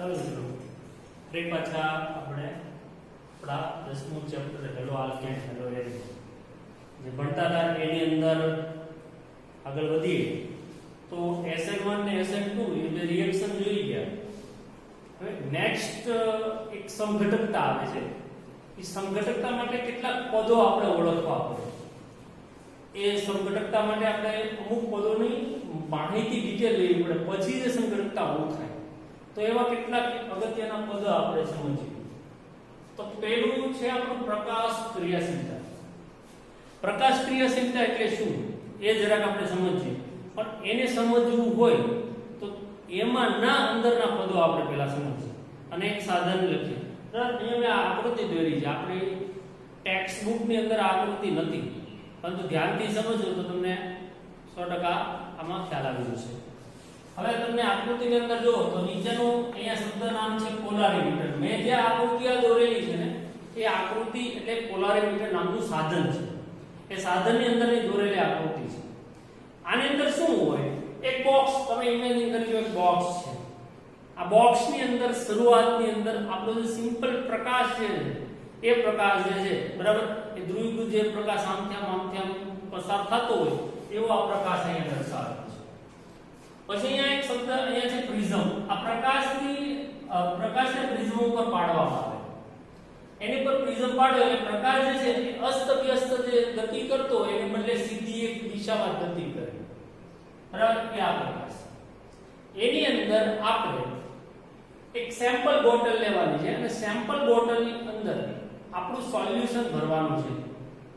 ચાલો મિત્રો ફરી પાછા આપણે આપણા 10મું chapter haloalkane haloarene જે ભણતા હતા એની અંદર આગળ વધીએ તો SN1 ને SN2 એ જે રિએક્શન જોઈ ગયા. હવે નેક્સ્ટ એક સમઘટકતા આવે છે. એ સમઘટકતા માટે કેટલાક પદો આપણે ઓળખવા પડે. એ સમઘટકતા માટે આપણે અમુક પદોની માહિતી ડિટેલ લેવી પડે પછી જે સમઘટકતા ઊભું થાય. તો એવા કેટલાક અગત્યના પદો આપણે સમજીએ. તો પહેલું છે આપણું પ્રકાશ ક્રિયાશીલતા. પ્રકાશ ક્રિયાશીલતા એટલે શું એ જરાક આપણે સમજીએ. પણ એને સમજવું હોય તો એમાં ના અંદરના પદો આપણે પહેલા સમજીએ અને એક સાધન લખીએ. અહીંયા મેં આકૃતિ દોરી છે. આપણી ટેક્સ્ટ બુક ની અંદર આકૃતિ નથી, પરંતુ ધ્યાનથી સમજો તો તમને 100% આમાં ખ્યાલ આવી જશે. હવે તમને આકૃતિની અંદર જો તો નીચેનું અહીંયા શબ્દ નામ છે પોલારીમીટર. મેં જે આકૃતિ આ દોરેલી છે ને એ આકૃતિ એટલે પોલારીમીટર નામનું સાધન છે. એ સાધનની અંદરની દોરેલી આકૃતિ છે. આની અંદર શું હોય? એક બોક્સ તમે ઇમેજિન કરી લો. એક બોક્સ છે. આ બોક્સની અંદર શરૂઆતની અંદર આપણો જે સિમ્પલ પ્રકાશ છે એ પ્રકાશ જે છે બરાબર એ ધ્રુવીકૃત જે પ્રકાશ આમથી આમ પસાર થતો હોય એવો આ પ્રકાશ અહીંયા દર્શાવે છે. પછી અહીંયા એક શબ્દ અહીંયા છે પ્રિઝમ. આ પ્રકાશને પ્રિઝમ ઉપર પાડવામાં આવે. એની પર પ્રિઝમ પાડો એટલે પ્રકાશ જે છે એ અસ્ત વ્યસ્ત જે ગતિ કરતો હોય એને બદલે સીધી એક દિશામાં ગતિ કરે. બરાબર? એ આ પ્રકાશ. એની અંદર આપણે એક સેમ્પલ બોટલ લેવાની છે અને સેમ્પલ બોટલની અંદર આપણું સોલ્યુશન ભરવાનું છે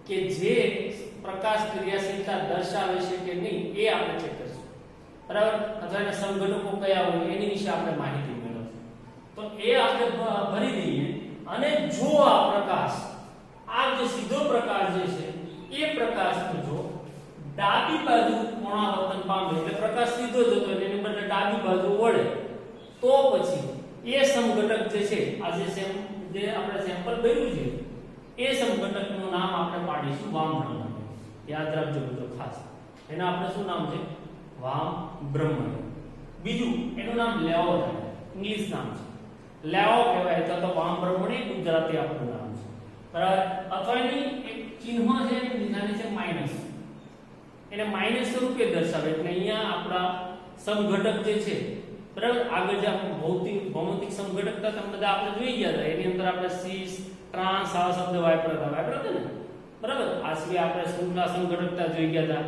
કે જે પ્રકાશ ક્રિયાશીલતા દર્શાવે છે કે નહીં એ આપણે ચેક કરીશું. બરાબર? અથવા એના સમઘટકો કયા હોય એની વિશે આપણે માહિતી મેળવશું. તો એ આપણે ભરી દઈએ અને જો આ પ્રકાશ આ જે સીધો પ્રકાશ જે છે એ પ્રકાશનું જો ડાબી બાજુ કોણાવર્તન પામે એટલે પ્રકાશ સીધો જતો હોય એની બદલે ડાબી બાજુ વળે તો પછી એ સમઘટક જે છે આ જે આપણે સેમ્પલ ભર્યું છે એ સમઘટકનું નામ આપણે પાડીશું વામબ્રહ્મણ્ય. યાદ રાખજો મિત્રો ખાસ. એના આપણે શું નામ છે? વામબ્રહ્મણ્ય. બીજું એનું નામ લેઓ છે. ઇંગ્લિશ નામ છે. લેઓ કહેવાય તો વામબ્રહ્મણ્ય ગુજરાતી આપણું નામ છે. બરાબર? અથવા એની એક ચિહ્ન છે એની નિશાની છે માઈનસ. એને માઈનસ સ્વરૂપે દર્શાવે એટલે અહીંયા આપણા સમઘટક જે છે બરાબર આગળ જે આપણે ભૌતિક સમઘટકતા તમે બધા આપણે જોઈ ગયા હતા એની અંદર આપણે સીસ ટ્રાન્સ આ શબ્દ વાપરતા ને બરાબર. આ સિવાય આપણે શૃંખલા સમઘટકતા જોઈ ગયા હતા.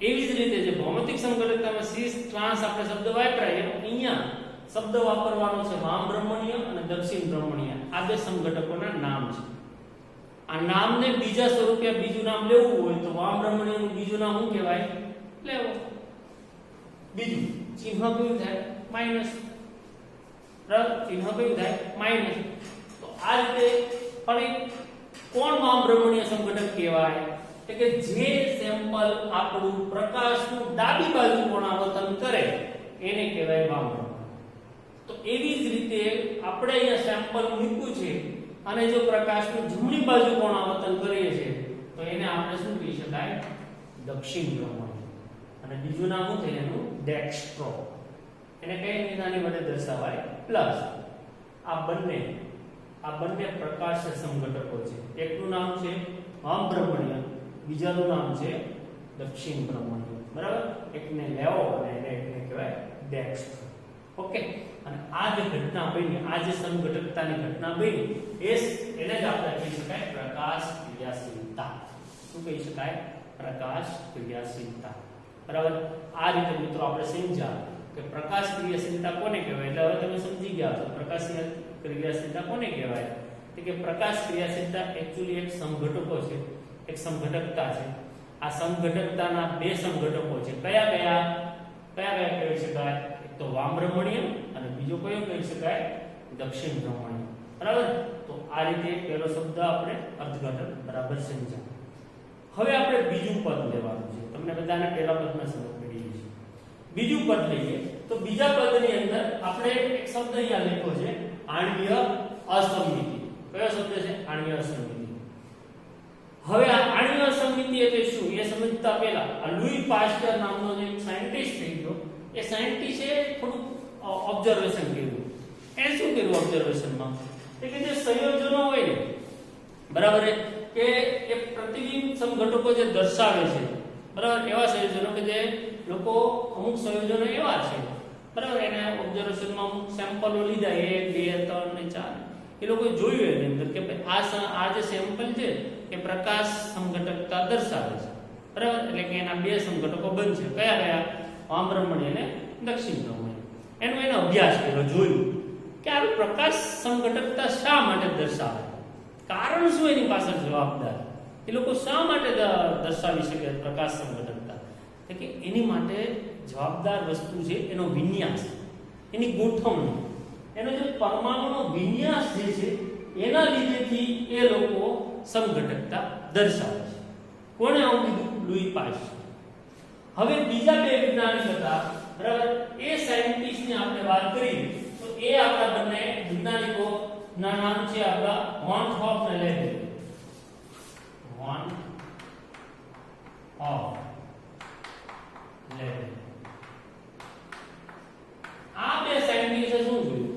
એવી જ રીતે જે ભૌતિક સમઘટકતામાં સીસ ટ્રાન્સ આપણે શબ્દ વાપરાય અહીંયા શબ્દ વાપરવાનો છે વામબ્રહ્મણ્ય અને દક્ષિણ બ્રહ્મણ્ય. આ બે સમઘટકોના નામ છે. આ નામને બીજા સ્વરૂપે બીજું નામ લેવું હોય તો વામબ્રહ્મણ્યનું બીજું નામ શું કહેવાય? લેવો. બીજું ચિહ્ન કયું થાય? માઈનસ. બરાબર? ચિહ્ન કયું થાય? માઈનસ. તો આ રીતે પણ કોણ વામબ્રહ્મણ્ય સમઘટક કહેવાય? એટલે કે જે સેમ્પલ આપણું પ્રકાશનું ડાબી બાજુ કોણાવર્તન કરે એને કહેવાય વામબ્રહ્મણ્ય. તો એવી જ રીતે આપણે અહીંયા સેમ્પલ મૂક્યું છે અને જો પ્રકાશનું જમણી બાજુ કોણાવર્તન કરીએ છીએ તો એને આપણે શું કહી શકાય? દક્ષિણ બ્રહ્મણ્ય. અને બીજું નામ શું થાય એનું? ડેક્સ્ટ્રો. એને કઈ નિશાની વડે દર્શાવાય? પ્લસ. આ બંને પ્રકાશ સમઘટકો છે. એકનું નામ છે વામબ્રહ્મણ્ય, બીજાનું નામ છે દક્ષિણ બ્રહ્મણ્ય. બરાબર? એકને લેવો અને એકને કહેવાય ડેક્સ્ટ્રો. ઓકે. અને આ જે ઘટના બની, આ જે સમઘટકતાની ઘટના બની એને જ આપણે કહી શકાય પ્રકાશ ક્રિયાશીલતા. શું કહી શકાય? પ્રકાશ ક્રિયાશીલતા. બરાબર? આ રીતે મિત્રો આપણે સમજ્યા કે પ્રકાશ ક્રિયાશીલતા કોને કહેવાય. એટલે હવે તમે સમજી ગયા છો પ્રકાશ ક્રિયાશીલતા કોને કહેવાય. કે પ્રકાશ ક્રિયાશીલતા એક્ચ્યુઅલી એક સમઘટકો છે, એક સમઘટકતા છે. આ સમઘટકતાના બે સમઘટકો છે. કયા કહી શકાય? એક તો વામબ્રહ્મણ્ય અને બીજો કયો કહી શકાય? દક્ષિણ બ્રહ્મણ્ય. બરાબર? તો આ રીતે પહેલો શબ્દ આપણે અર્થઘટન બરાબર સમજ્યા. હવે આપણે બીજું પદ લેવાનું છે. તમને બધાને પહેલા પદમાં સમજ પડી ગઈ છે. બીજું પદ લઈએ તો બીજા પદની અંદર આપણે એક શબ્દ અહીંયા લખ્યો છે આણ્વીય અસમમિતિ. કયો શબ્દ છે? આણ્વીય અસમમિતિ. હવે આ આણ્વીય અસમમિતિ એટલે શું એ સમજતા પહેલા આ લુઈ પાસ્ટર નામનો જે સાયન્ટિસ્ટ થઈ ગયો એ સાયન્ટિસ્ટે થોડું ઓબ્ઝર્વેશન કર્યું. એને શું કર્યું ઓબ્ઝર્વેશનમાં કે જે સંયોજનો હોય ને બરાબર કે એ પ્રતિબિંબ સમઘટકો જે દર્શાવે છે બરાબર એવા સંયોજનો કે જે લોકો અમુક સંયોજનો એવા છે બરાબર એને ઓબ્ઝર્વેશનમાં અમુક સેમ્પલો લીધા 1 2 3 ને 4 એ લોકો જોયું એની અંદર કે ભાઈ આ જે સેમ્પલ છે એ પ્રકાશ સમઘટકતા દર્શાવે છે બરાબર એટલે કે એના બે સમઘટકો બનશે કયા કયા વામબ્રહ્મણી અને દક્ષિણ બ્રહ્મણી એનો અભ્યાસ કર્યો જોયું કે આ પ્રકાશ સમઘટકતા શા માટે દર્શાવે કારણ શું એની પાછળ જવાબદાર એ લોકો શા માટે દર્શાવી શકે પ્રકાશ સમઘટકતા કે એની માટે જવાબદાર વસ્તુ છે એનો વિન્યાસ એની ગોઠવણી એનો જે પરમાણુનો વિન્યાસ જે છે એના લીધેથી એ લોકો સમઘટકતા દર્શાવે છે કોણે આવું કીધું લૂઈ પાસ્ચર હવે બીજા બે વૈજ્ઞાનિક હતા બરાબર એ સાયન્ટિસ્ટની આપણે વાત કરી તો એ આપણા બંને વૈજ્ઞાનિકો ના નામ છે આપણા વોન હોફ અને લેબેલ વોન હોફ લેબેલ આ બે સાયન્ટિસ્ટે શું જોયું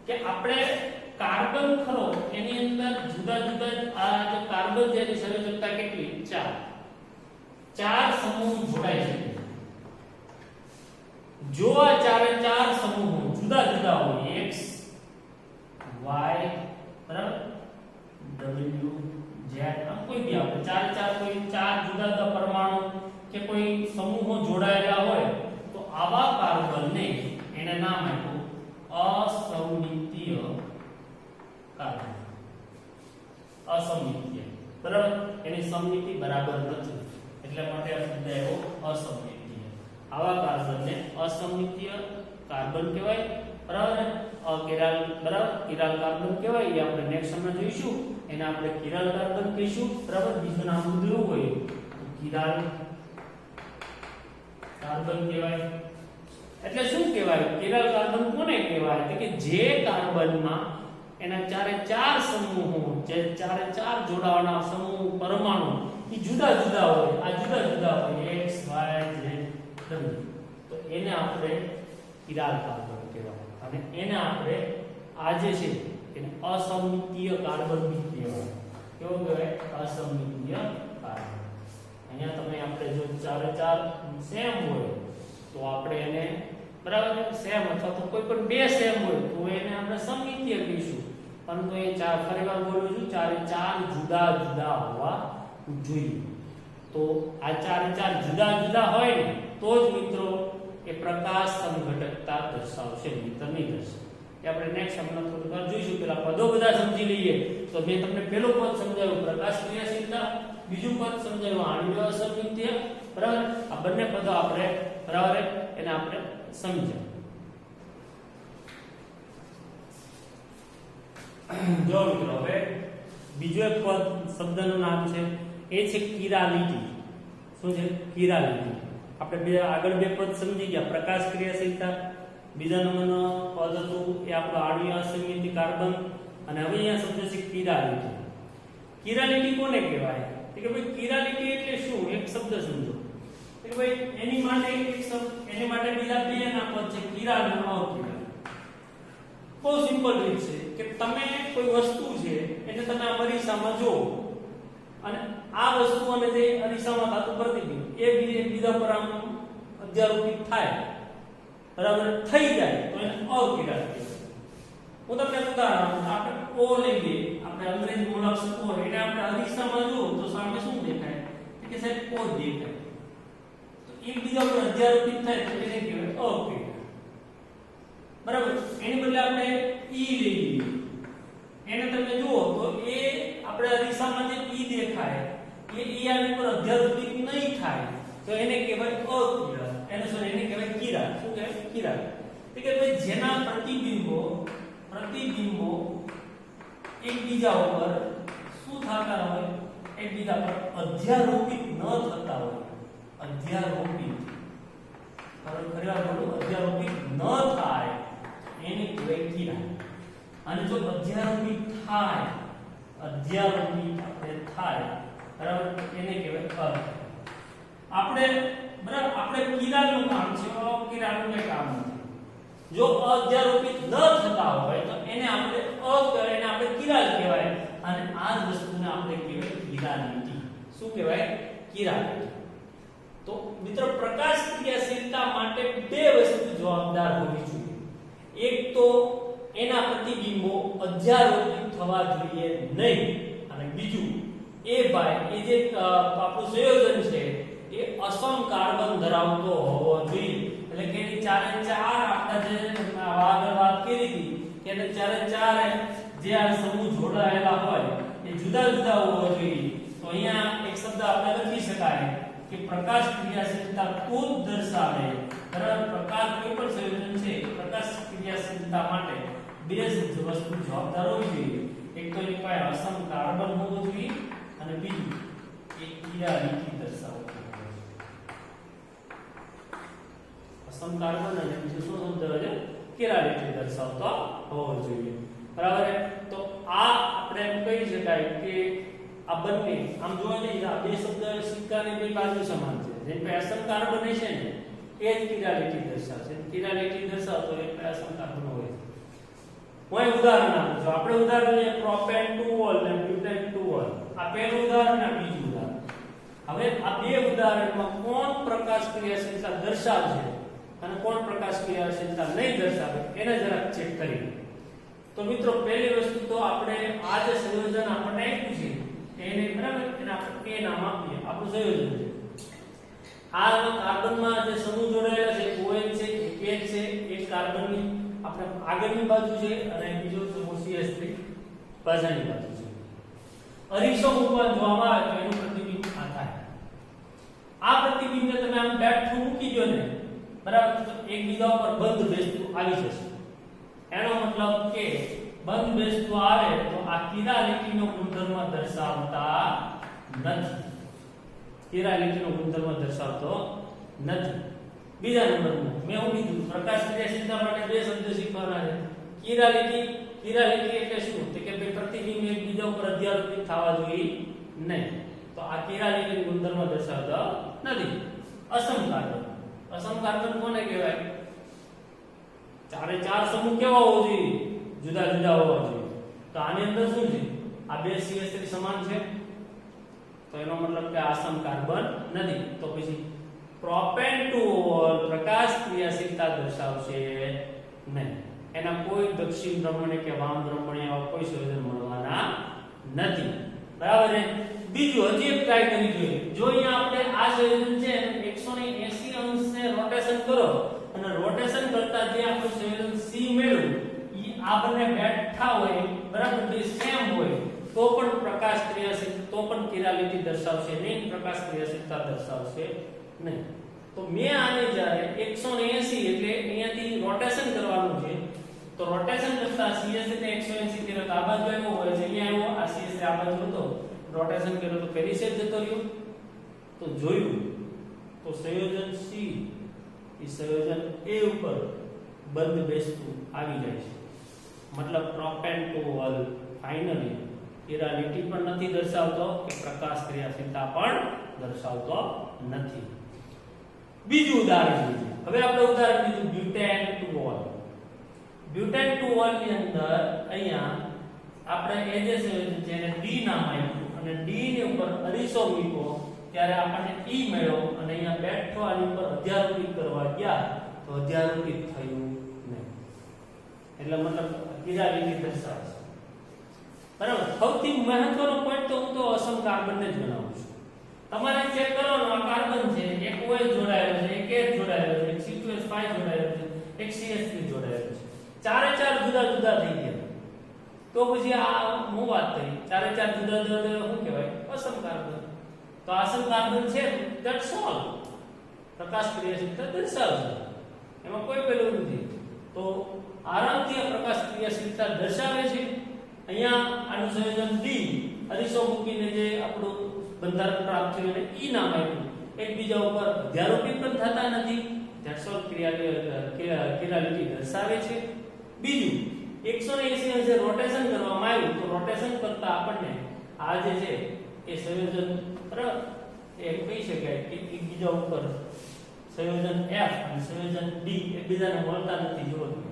કે આપણે કાર્બન ખરો એની અંદર જુદા જુદા આ જે કાર્બન જેની સંયોજકતા કેટલી 4 સમૂહ જોડાય છે જો આ ચારે ચાર સમૂહો જુદા જુદા હોય x y બરાબર w z આ કોઈ બી આપણે ચાર કોઈ ચાર જુદા જુદા પરમાણુ કે કોઈ સમૂહો જોડાયેલા હોય તો આવા કાર્બનને એને નામ આપ્યું અસમિતીય કાર્બન અસમિતીય બરાબર એની સમમિતિ બરાબર નથી એટલે માટે આ શબ્દ આવ્યો અસમિતીય આવા કાર્બનને અસમિતીય કાર્બન કહેવાય બરાબર કિરાલ બરાબર કિરાલ કાર્બન કહેવાય એ આપણે નેક્સ્ટ માં જોઈશું એને આપણે કિરાલ કાર્બન કહીશું બરાબર બીજું નામ ઉધરું હોય તો કિરાલ કાર્બન કહેવાય એટલે શું કહેવાય કિરાલ કાર્બન કોને કહેવાય કે જે કાર્બનમાં એના ચારે ચાર સમૂહો જે ચારે ચાર જોડાવાના સમૂહ પરમાણુ એ જુદા જુદા હોય આ જુદા જુદા હોય x y z w તો એને આપણે કિરાલ કાર્બન કહેવાય અને એને આપણે આ જે છે એને અસમિતીય કાર્બન બી કહેવાય કેવો કહેવાય અસમિતીય કાર્બન અહીંયા તમે આપણે જો ચારે ચાર સેમ હોય તો આપણે એને બરાબર સેમ અથવા તો કોઈ પણ બે સેમ હોય તો એને આપણે સમિતીય કહીશું પરંતુ એ ચાર ફરીવાર બોલું છું ચારે ચાર જુદા જુદા હોવા જોઈએ તો આ ચારે ચાર જુદા જુદા હોય ને તો જ મિત્રો એ પ્રકાશ સમઘટકતા દર્શાવશે મિત્ર નહીં દર્શાવે એ આપણે નેક્સ્ટ હમણાં થોડી વાર જોઈશું પેલા પદો બધા સમજી લઈએ તો મેં તમને પહેલું પદ સમજાવ્યું પ્રકાશ ક્રિયાશીલતા બીજું પદ સમજાવ્યું આણ્વિય અસમિતીય બરાબર આ બંને પદો આપણે બરાબર એને આપણે સમજ્યા જો મિત્રો હવે બીજો એક પદ શબ્દનું નામ છે એ છે કિરાલિટી શું છે કિરાલિટી આપણે બે આગળ બે પદ સમજી ગયા પ્રકાશ ક્રિયાશીલતા બીજા નંબરનો પદ હતું એ આપણો આણ્વિય અસમિતીય કાર્બન અને હવે અહીંયા શબ્દ છે કિરાલિટી કિરાલિટી કોને કહેવાય કે ભાઈ કિરાલિટી એટલે શું એક શબ્દ સમજો કે ભાઈ એની માટે એક શબ્દ એની માટે બીજા બે ના પદ છે કિરાલ અને અકિરાલ બહુ સિમ્પલ રીત છે કે તમે કોઈ વસ્તુ છે એટલે તમે આ અરીસામાં જુઓ અને આ વસ્તુ અને જે અરીસામાં થતું પ્રતિબિંબ એ બીજા પર આમ અધ્યારોપિત થાય બરાબર થઈ જાય તો એને અકિરાલ કહેવાય હું તમને ઉદાહરણ આપણે ઓ લઈએ આપણે અંગ્રેજી મૂળાક્ષર ઓ એને આપણે અરીસામાં જુઓ તો સામે શું દેખાય કે સાહેબ ઓ દેખાય તો એક બીજા પર અધ્યારોપિત થાય તો એને કહેવાય અકિરાલ બરાબર એની બદલે આપણે ઈ લઈએ એને તમે જુઓ તો એ આપણે અરીસામાં જે ઈ દેખાય એ ઈ આની પર અધ્યારોપિત નહીં થાય તો એને કહેવાય અકિરાલ એને કહેવાય કિરાલ શું કહેવાય કિરાલ એટલે કે ભાઈ જેના પ્રતિબિંબો એકબીજા ઉપર શું થતા હોય એકબીજા પર અધ્યારોપિત ન થતા હોય અધ્યારોપિત અધ્યારોપિત ન થાય એને કહેવાય કિરાલ અને જો અધ્યારોપિત થાય બરાબર એને કહેવાય આપણે બરાબર આપણે કિરાલનું કામ છે અકિરાલનું કામ નથી જો અધ્યારોપિત ન થતા હોય તો એને આપણે કિરાલ કહેવાય અને આ જ વસ્તુને આપણે કહેવાય કિરાલિટી. શું કહેવાય? કિરાલિટી. તો મિત્રો પ્રકાશ ક્રિયાશીલતા માટે બે વસ્તુ જવાબદાર હોવી જોઈએ. એક તો એના પ્રતિબિંબો અધ્યારોપિત થવા જોઈએ નહીં અને બીજું એ જે આપણું સંયોજન છે એ અસમ કાર્બન ધરાવતો હોવો જોઈએ. એટલે કે એની ચારે ચાર આપણે જે આગળ વાત કરી હતી કે એને ચારે ચાર જે આ સમૂહ જોડાયેલા હોય એ જુદા જુદા હોવા જોઈએ. તો અહીંયા એક શબ્દ આપણે લખી શકાય કે પ્રકાશ ક્રિયાશીલતા તો જ દર્શાવે. બરાબર? પ્રકાશ કોઈ પણ સંયોજન છે પ્રકાશ ક્રિયાશીલતા માટે બે જ વસ્તુ જવાબદાર હોવી જોઈએ. એક તો એની પાસે અસમ કાર્બન હોવો જોઈએ અને બીજું એ કિરાલિટી દર્શાવવું. અસમ કાર્બન અને બીજું શું શબ્દ છે? કિરાલિટી દર્શાવતો હોવો જોઈએ. બરાબર? તો આ આપણે એમ કહી શકાય કે આ બંને આમ જોવા જઈએ આ બે શબ્દ સિક્કાની બે બાજુ સમાન છે. જેમ કે અસમ કાર્બન છે ને એ જ કિરાલિટી દર્શાવશે. કિરાલિટી દર્શાવતો એટલે અસમ કાર્બન હોય. કોઈ ઉદાહરણ આપું છું. આપણે ઉદાહરણ લઈએ પ્રોપેન ટુ ઓલ અને બ્યુટેન ટુ ઓલ. આ પહેલું ઉદાહરણ અને બીજું ઉદાહરણ. હવે આ બે ઉદાહરણમાં કોણ પ્રકાશ ક્રિયાશીલતા દર્શાવશે અને કોણ પ્રકાશ ક્રિયાશીલતા નહીં દર્શાવે એને જરાક ચેક કરીએ. તો મિત્રો પહેલી વસ્તુ તો આપણે આ જે સંયોજન આપણને આપ્યું છે એને બરાબર એને આપણે એ નામ આપીએ. આપણું સંયોજન છે. આ કાર્બનમાં જે સમૂહ જોડાયેલા છે OH છે એક છે એક કાર્બનની આપણે આગળની બાજુ છે અને બીજો સમૂહ CH3 પાછળની બાજુ છે. અરીસો મૂકવા જોવામાં આવે તો એનું પ્રતિબિંબ આ થાય. આ પ્રતિબિંબને તમે આમ બેઠું મૂકી દો ને બરાબર તો એકબીજા ઉપર બંધ બેસતું આવી જશે. એનો મતલબ કે બંધ બેસતું આવે તો આ કિરાલિટીનો ગુણધર્મ દર્શાવતા નથી. કિરાલિટીનો ગુણધર્મ દર્શાવતો નથી. બીજા નંબરમાં મેં એવું કીધું પ્રકાશ ક્રિયાશીલતા માટે બે શબ્દ શીખવાના છે. કિરાલિટી એટલે શું? તો કે બે પ્રતિબિંબ એકબીજા ઉપર અધ્યારોપિત થવા જોઈએ નહીં. તો આ કિરાલિટીનો ગુણધર્મ દર્શાવતો નથી. અસમ કાર્બન. અસમ કાર્બન કોને કહેવાય? ચારે ચાર સમૂહ કેવા હોવો જોઈએ? જુદા જુદા હોવા જોઈએ. તો આની અંદર શું છે? આ બે CH3 સમાન છે તો એનો મતલબ કે અસમ કાર્બન નથી. તો પછી પ્રોપેન ટુ ઓલ પ્રકાશ ક્રિયાશીલતા દર્શાવશે નહીં. એના કોઈ દક્ષિણ ભ્રમણે કે વામ ભ્રમણે એવા કોઈ સંયોજન મળવાના નથી. બરાબર છે? બીજું હજી એક ટ્રાય કરી જોઈએ. જો અહીંયા આપણે આ સંયોજન છે 180 અંશને રોટેશન કરો અને રોટેશન કરતા જે આપણું સંયોજન C મેળવ્યું ઈ આ બંને બેઠા હોય બરાબર જે સેમ હોય તો પણ પ્રકાશ ક્રિયાશીલ તો પણ કિરાલિટી દર્શાવશે નહીં. પ્રકાશ ક્રિયાશીલતા દર્શાવશે નહીં. તો મેં આને જ્યારે 180 એટલે અહીંયાથી રોટેશન કરવાનું છે તો રોટેશન કરતા CH3 ને 180 કર્યો તો આ બાજુ આવ્યો હોય છે અહીંયા આવ્યો આ CH3 આ બાજુ હતો રોટેશન કર્યો તો પેલી સાઈડ જતો રહ્યો તો જોયું તો સંયોજન C એ સંયોજન A ઉપર બંધ બેસતું આવી જાય છે. મતલબ propane to all finally chirality પણ નથી દર્શાવતો કે પ્રકાશ ક્રિયાશીલતા પણ દર્શાવતો નથી. બીજું ઉદાહરણ લઈએ. હવે આપણે ઉદાહરણ લીધું butane to all. Butane to all ની અંદર અહીંયા આપણે એ જે સંયોજન છે એને D નામ આપ્યું અને D ની ઉપર અરીસો મૂક્યો ત્યારે આપણને E મળ્યો અને અહીંયા બેઠો આની ઉપર અધ્યારોપિત કરવા ગયા તો અધ્યારોપિત થયું નહીં. એટલે મતલબ કિરાલિટી દર્શાવે છે. બરાબર? સૌથી મહત્વનો પોઈન્ટ તો હું તો અસમ કાર્બનને જ બનાવું છું. તમારે ચેક કરવાનું આ કાર્બન છે એક OH જોડાયેલો છે એક H જોડાયેલો છે એક C2H5 જોડાયેલો છે એક CH3 જોડાયેલો છે. ચારે ચાર જુદા જુદા થઈ ગયા તો પછી આ હું વાત કરી ચારે ચાર જુદા જુદા શું કહેવાય? અસમ કાર્બન. તો અસમ કાર્બન છે ધેટ્સ ઓલ. પ્રકાશ ક્રિયાશીલતા દર્શાવશે એમાં કોઈ પેલું નથી. તો આરામથી પ્રકાશ ક્રિયાશીલતા દર્શાવે છે. અહીંયા આનું સંયોજન D અરીસો મૂકીને જે આપણું બંધારણ પ્રાપ્ત થયું અને E નામ આપ્યું. એકબીજા ઉપર અધ્યારોપિત પણ થતા નથી. ધેટ્સ ઓલ કિરાલિટી દર્શાવે છે. બીજું 180 અંશે રોટેશન કરવામાં આવ્યું તો રોટેશન કરતા આપણને આ જે છે એ સંયોજન બરાબર એ કહી શકાય કે એકબીજા ઉપર સંયોજન F અને સંયોજન D એકબીજાને મળતા નથી જુઓ તમે.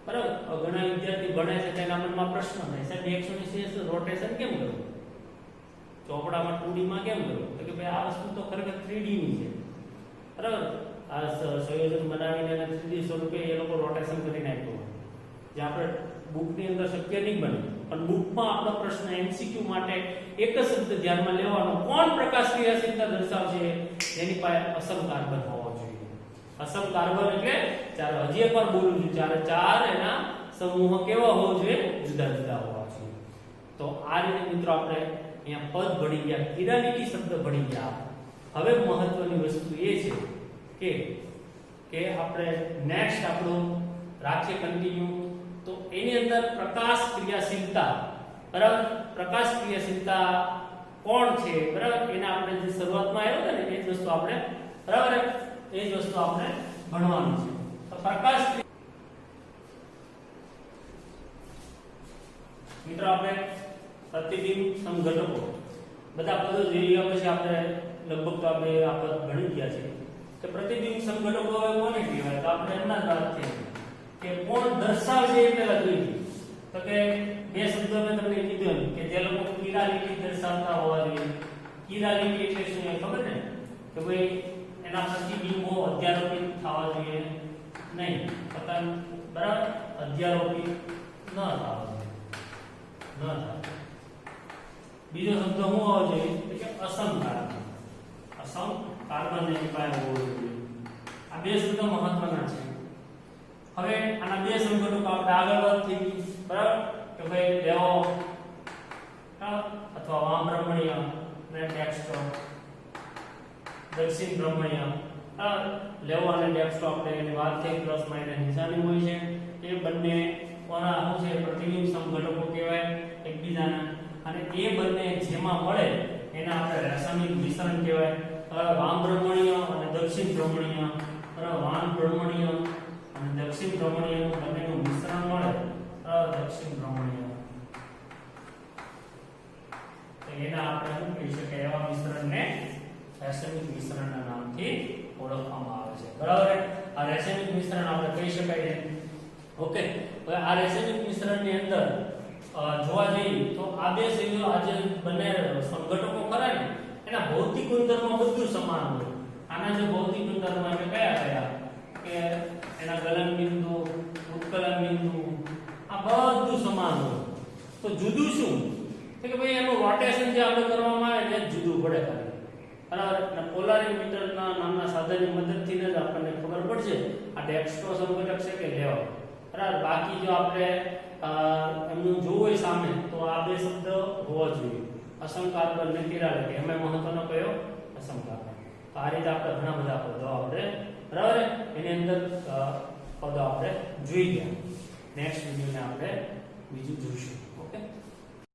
બરાબર. ઘણા વિદ્યાર્થી ભણે છે તેના મનમાં પ્રશ્ન થાય સાહેબ 180 રોટેશન કેમ કરવું? ચોપડામાં 2D માં કેમ કરવું? તો કે ભાઈ આ વસ્તુ તો ખરેખર 3D ની છે. બરાબર. આ સંયોજન બનાવીને 3D સ્વરૂપે એ લોકો રોટેશન કરી નાખ્યું. જે આપણે બુકની અંદર શક્ય નહીં બને. પણ બુકમાં આપણો પ્રશ્ન MCQ માટે એક જ શબ્દ ધ્યાનમાં લેવાનો, કોણ પ્રકાશ ક્રિયાશીલતા દર્શાવશે? જેની પાસે અસમ કાર્બન હોવો જોઈએ. અસમ કાર્બન એટલે ચાર, હજી એકવાર બોલું છું, ચાર એના સમૂહ કેવા હોવો જોઈએ? જુદા જુદા હોવા જોઈએ. તો આ રીતે મિત્રો આપણે અહીંયા પદ ભણી ગયા, કિરાલિટી શબ્દ ભણી ગયા. હવે મહત્વની વસ્તુ એ છે કે આપણે નેક્સ્ટ આપણું રાખીએ કન્ટિન્યુ. તો એની અંદર પ્રકાશ ક્રિયાશીલતા, બરાબર, પ્રકાશ ક્રિયાશીલતા કોણ છે? બરાબર, એને આપણે જે શરૂઆતમાં આવ્યો હતો ને એ જ વસ્તુ આપણે, બરાબર, એ જ વસ્તુ આપણે ભણવાનું છે. તો પ્રકાશ મિત્રો આપણે પ્રતિબિંબ સમઘટકો બધા પદો જોઈ ગયા પછી આપણે લગભગ તો આપણે આ પદ ભણી ગયા છે કે પ્રતિબિંબ સમઘટકો હવે કોને કહેવાય? તો આપણે એમના જ વાત છે કે કોણ દર્શાવશે એ પહેલા જોઈએ. તો કે બે શબ્દો મેં તમને કીધું કે જે લોકો કિરાલિટી દર્શાવતા હોવા જોઈએ. કિરાલિટી એટલે શું એ ખબર ને? કે ભાઈ એના પ્રતિબિંબો અધ્યારોપિત થવા જોઈએ નહીં. પતન, બરાબર, અધ્યારોપિત ન થવા જોઈએ, ન થાય. બીજો શબ્દ શું હોવો જોઈએ? કે અસમ કાર્બન. અસમ કાર્બન એની પાસે હોવો જોઈએ. આ બે શબ્દો મહત્વના છે. હવે આના બે સમઘટકો આપણે આગળ વાત થઈ ગઈ, બરાબર, કે ભાઈ લેવો અથવા વામ ભ્રમણીય અને ડેક્સ્ટ્રો, દક્ષિણ ભ્રમણીય. લેવો અને ડેક્સ્ટ્રો આપણે એની વાત થઈ, પ્લસ માઇનસ નિશાની હોય છે. એ બંને કોના શું છે? પ્રતિબિંબ સમઘટકો કહેવાય એકબીજાના. અને એ બંને જેમાં મળે એને આપણે રાસાયણિક મિશ્રણ કહેવાય. વામ ભ્રમણીય અને દક્ષિણ ભ્રમણીય, વામ ભ્રમણીય અને દક્ષિણ ભ્રમણીયનું બંનેનું મિશ્રણ મળે, દક્ષિણ ભ્રમણીય. તો એના આપણે શું કહી શકાય? એવા મિશ્રણને રાસાયણિક મિશ્રણના નામથી ઓળખવામાં આવે છે. બરાબર. આ રાસાયણિક મિશ્રણ આપણે કહી શકાય છે. ઓકે. હવે આ રાસાયણિક મિશ્રણની અંદર જોવા જઈએ તો આ બે સંયોજનો, આ જે બંને સમઘટકો ખરા ને, એના ભૌતિક ગુણધર્મો બધું સમાન હોય. આના જે ભૌતિક ગુણધર્મો એટલે કયા કે એના ગલન બિંદુ, ઉત્કલન બિંદુ, આ બધું સમાન હોય. તો જુદું શું? કે ભાઈ એનું રોટેશન જે આપણે કરવામાં આવે ને જુદું પડે ખાલી. બરાબર. પોલારીમીટરના નામના સાધનની મદદથી જ આપણને ખબર પડશે આ ડેક્સ્ટ્રો સમઘટક છે કે લેવો. બરાબર. બાકી જો આપણે એમનું જોવું હોય સામે તો આ બે શબ્દ હોવા જોઈએ, અસમ કાર્બન ને કિરાલિટી. એમાં મહત્વનો કયો? અસમ કાર્બન. તો આ રીતે આપણે ઘણા બધા પદો આપણે, બરાબર, એની અંદર પદો આપણે જોઈ ગયા. નેક્સ્ટ વિડિયોને આપણે બીજું જોઈશું.